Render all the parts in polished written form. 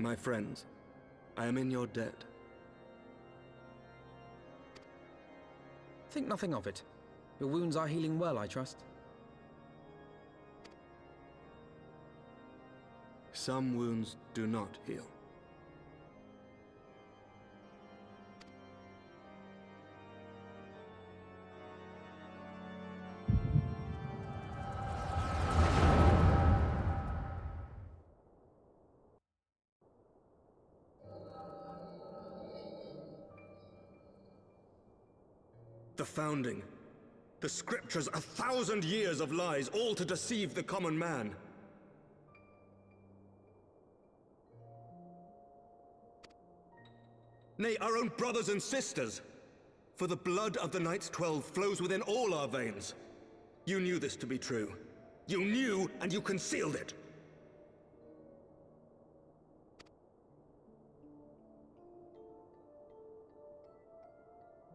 My friends, I am in your debt. Think nothing of it. Your wounds are healing well, I trust. Some wounds do not heal. The Founding. The Scriptures, 1,000 years of lies, all to deceive the common man. Nay, our own brothers and sisters. For the blood of the Knights 12 flows within all our veins. You knew this to be true. You knew, and you concealed it.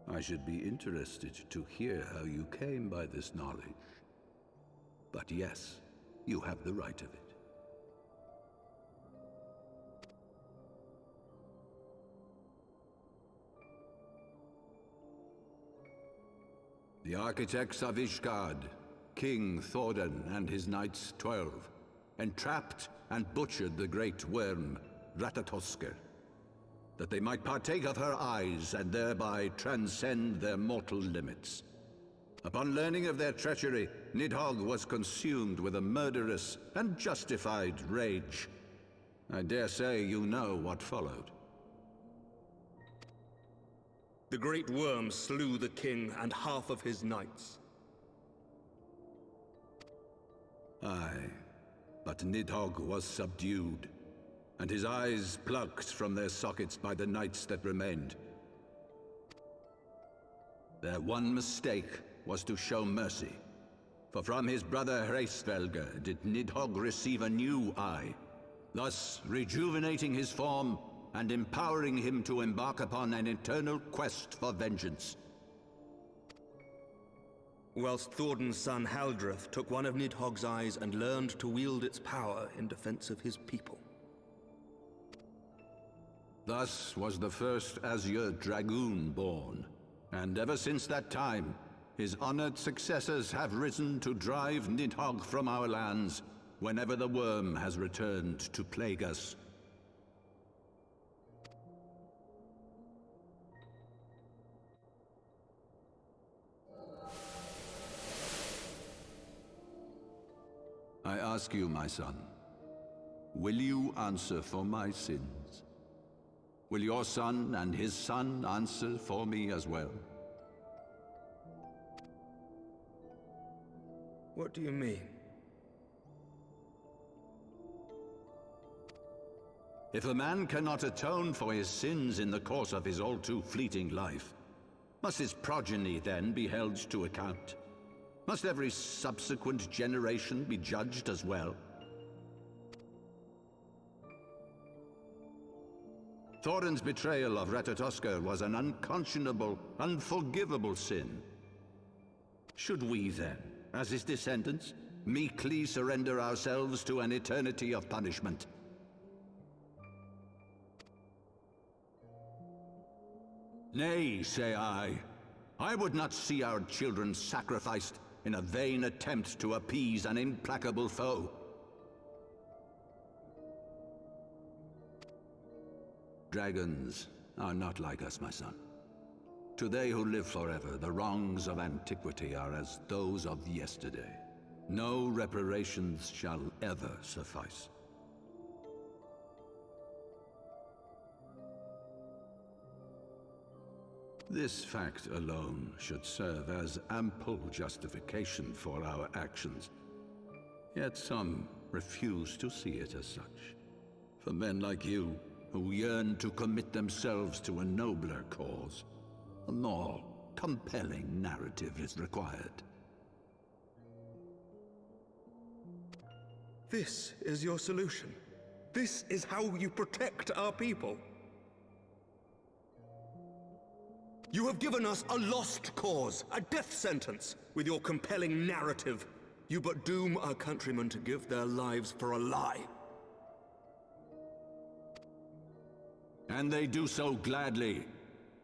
I should be interested to hear how you came by this knowledge. But yes, you have the right of it. The architects of Ishgard, King Thordan and his Knights 12, entrapped and butchered the great worm, Ratatoskr, that they might partake of her eyes and thereby transcend their mortal limits. Upon learning of their treachery, Nidhogg was consumed with a murderous and justified rage. I dare say you know what followed. The great worm slew the king and half of his knights. Aye, but Nidhogg was subdued, and his eyes plucked from their sockets by the knights that remained. Their one mistake was to show mercy, for from his brother Hraesvelgr did Nidhogg receive a new eye, thus rejuvenating his form and empowering him to embark upon an eternal quest for vengeance. Whilst Thordan's son Haldreth took one of Nidhogg's eyes and learned to wield its power in defense of his people. Thus was the first Azure Dragoon born, and ever since that time, his honored successors have risen to drive Nidhogg from our lands whenever the worm has returned to plague us. I ask you, my son, will you answer for my sins? Will your son and his son answer for me as well? What do you mean? If a man cannot atone for his sins in the course of his all too fleeting life, must his progeny then be held to account? Must every subsequent generation be judged as well? Thordan's betrayal of Ratatoskr was an unconscionable, unforgivable sin. Should we then, as his descendants, meekly surrender ourselves to an eternity of punishment? Nay, say I. I would not see our children sacrificed in a vain attempt to appease an implacable foe. Dragons are not like us, my son. To they who live forever, the wrongs of antiquity are as those of yesterday. No reparations shall ever suffice. This fact alone should serve as ample justification for our actions. Yet some refuse to see it as such. For men like you, who yearn to commit themselves to a nobler cause, a more compelling narrative is required. This is your solution. This is how you protect our people. You have given us a lost cause, a death sentence. With your compelling narrative, you but doom our countrymen to give their lives for a lie. and they do so gladly.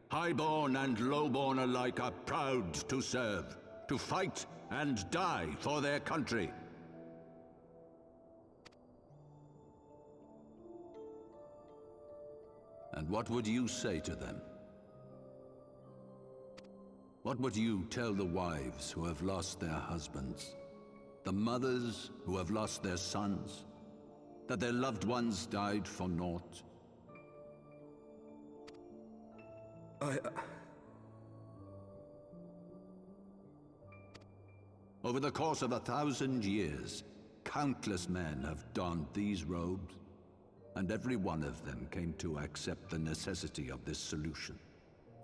Highborn and lowborn alike are proud to serve, to fight and die for their country. And what would you say to them? What would you tell the wives who have lost their husbands? The mothers who have lost their sons? That their loved ones died for naught? Over the course of 1,000 years, countless men have donned these robes, and every one of them came to accept the necessity of this solution.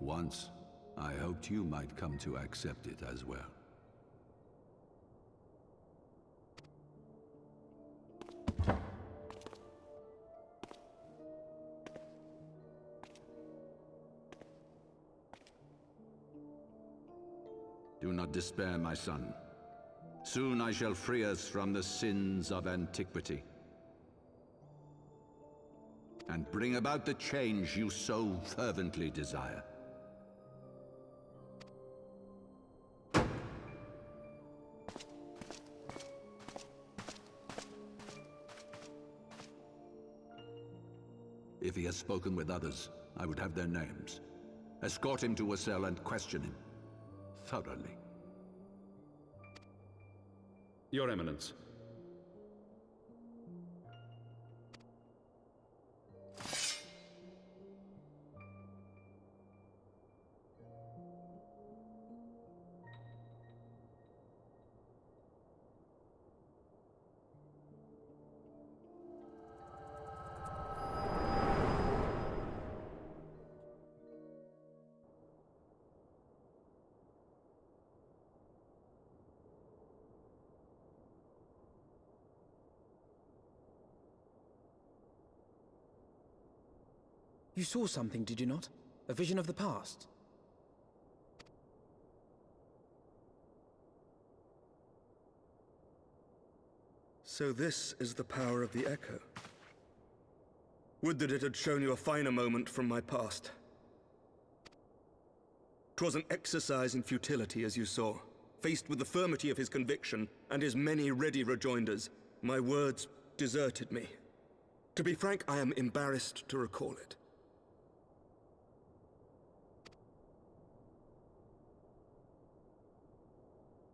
Once, I hoped you might come to accept it as well. Do not despair, my son. Soon I shall free us from the sins of Antiquity, and bring about the change you so fervently desire. If he has spoken with others, I would have their names. Escort him to a cell and question him thoroughly. Your Eminence. You saw something, did you not? A vision of the past? So this is the power of the Echo. Would that it had shown you a finer moment from my past. 'Twas an exercise in futility, as you saw. Faced with the firmity of his conviction and his many ready rejoinders, my words deserted me. To be frank, I am embarrassed to recall it.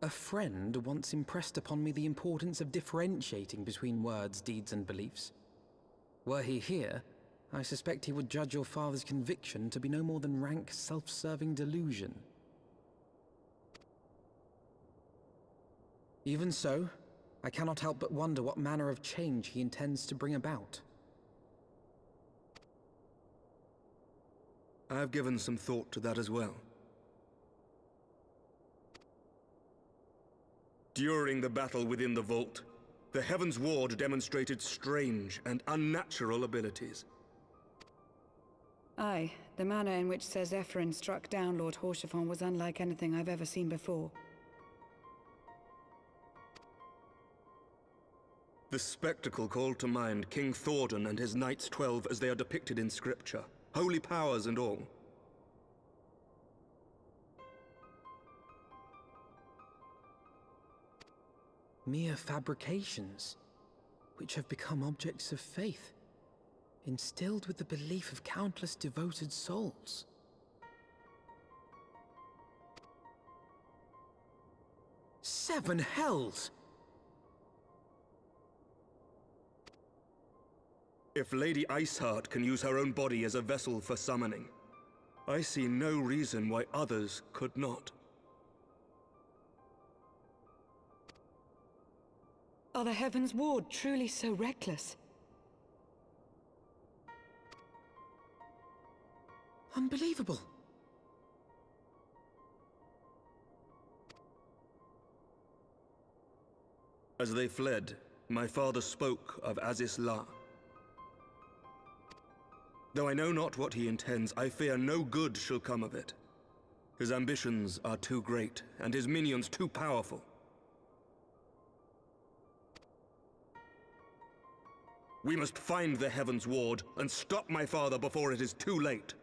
A friend once impressed upon me the importance of differentiating between words, deeds, and beliefs. Were he here, I suspect he would judge your father's conviction to be no more than rank, self-serving delusion. Even so, I cannot help but wonder what manner of change he intends to bring about. I have given some thought to that as well. During the battle within the vault, the Heaven's Ward demonstrated strange and unnatural abilities. Aye, the manner in which Sir Zephyrin struck down Lord Haurchefant was unlike anything I've ever seen before. The spectacle called to mind King Thordan and his Knights 12 as they are depicted in scripture, holy powers and all. Mere fabrications, which have become objects of faith, instilled with the belief of countless devoted souls. Seven hells! If Lady Iceheart can use her own body as a vessel for summoning, I see no reason why others could not. Are the Heaven's Ward truly so reckless? Unbelievable! As they fled, my father spoke of Aziz La. Though I know not what he intends, I fear no good shall come of it. His ambitions are too great, and his minions too powerful. We must find the Heavens Ward and stop my father before it is too late.